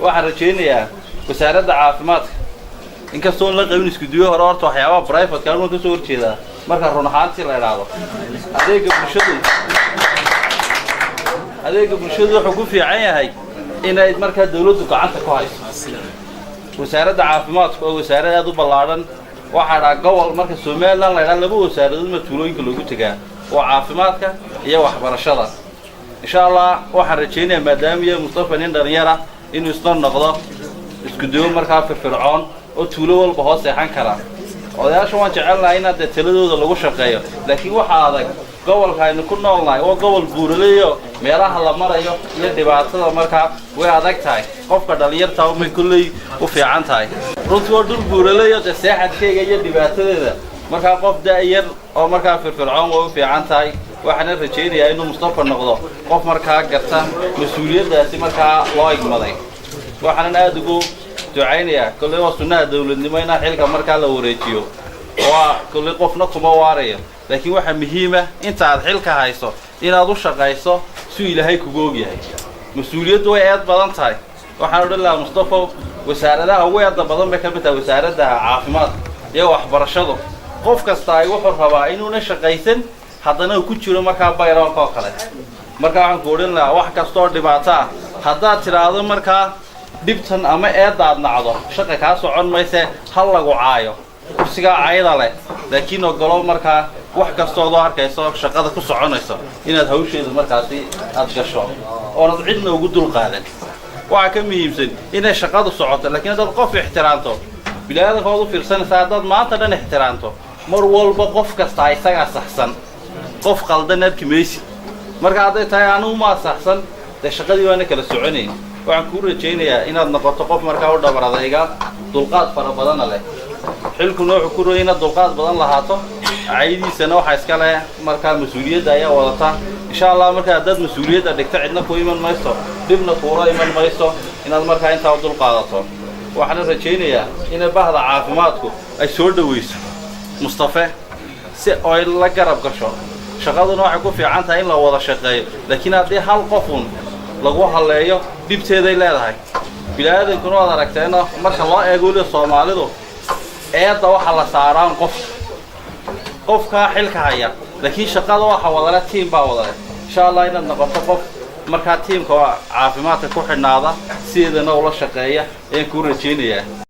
waxaan rajaynayaa wasaaradda caafimaadka inkastoo la qabin isku duwo hore horta waxyaabaha private ka ka soo horjeeda marka run ahaantii la ilaado adeega bulshadu wuxuu ku fiican yahay inay marka dawladdu gacanta ku hayso wasaaradda caafimaadka oo wasaarad aad u ballaaran waxa gobol marka Soomaaliland la ilaado laba wasaaradood masuuliyinka loogu tagaa oo caafimaadka iyo waxbarashada insha Allah waxaan rajaynayaa maadaama Mustafa nin dhalinyaro inuu isna noqdo isku duwo marka firfircoon oo tuulo walba hoos seexan kara odayaasha waan jecelnahay in aad taladooda lagu shaqeeyo laakiin waxa adag gobolka aynu ku noolnahay oo gobol buuraleeyo meelaha la marayo iyo dhibaatada marka way adag tahay qofka dhalinyarta oo ma kullay u fiican tahay runtii oo dhul buuraleeyo seexadkeega iyo dhibaatadeeda marka qof daayar oo marka firfircoon oo u fiican tahay waxaan rajaynayaa inuu Mustafa noqdo qof marka garta mas'uuliyadaasi marka loo igmaday waxaan aad ugu ducaynayaa kulli oo sunnada dawladnimo in xilka marka la wareejiyo waa kulli qofna kuma waarayo laakiin waxa muhiim ah inta aad xilka hayso inaad u shaqayso si Ilaahay kugu ogyahay mas'uuliyadu way aad badan tahay waxaan u dhalayaa Mustafa wasaaradaha ugu aad badan bay ka mid tahay wasaaradda caafimaadka iyo waxbarashada qof kasta ay wuxuu rabaa inuu na shaqaysan haddana ku jiro marka bayraanka kale marka waxaan ku oran lahaa wax kasta oo dhibaato ah haddaad tiraahdo marka dibtan ama eedaad nacdo shaqo ka socon mayse hal lagu caayo kursiga caayada leh laakiin ogolo marka wax kasta oo arkayso shaqada ku soconayso inaad hawsheeda markaasi aad gasho oo aad cidna ugu dul qaadan waxa ka muhiimsan inay shaqadu socoto laakiin dad qof ixtiraamto bilaadanka oo u fiirsanaysa dad maanta dhan ixtiraamto mar walba qof kasta isaga saxsan qof qaldan arkimaysi marka haday tahay anu ma saxsan shaqadii waana kala soconayn waxaan ku rajaynayaa inaad noqoto qof marka u dhabaradayga dulqaad fara badan leh xilkuna wuxuu ku rooyay inaad dulqaad badan lahaato caydiisana waxa iska leh marka mas'uuliyadda ayaa wadata insha Allah marka dad mas'uuliyadda dhigta cidna ku iman mayso dibna kuula iman mayso inaad marka inta u dulqaadato waxaan rajaynayaa in bahda caafimaadku ay soo dhaweyso Mustafa si ay la garab gasho shaqaduna waxay ku fiican tahay in la wada shaqeeyo laakiin haddii hal qofun lagu haleeyo dibteeday leedahay bilaadanku oo aragtayna marka loo eego Soomaalidu eeda waxa la saaraan qofka xilka haya laakiin shaqada waxa wada team baa wada insha Allah inaad noqoto qof marka teamka caafimaadka ku xidhnaada sidana ula shaqeeya ee ku rajaynayaa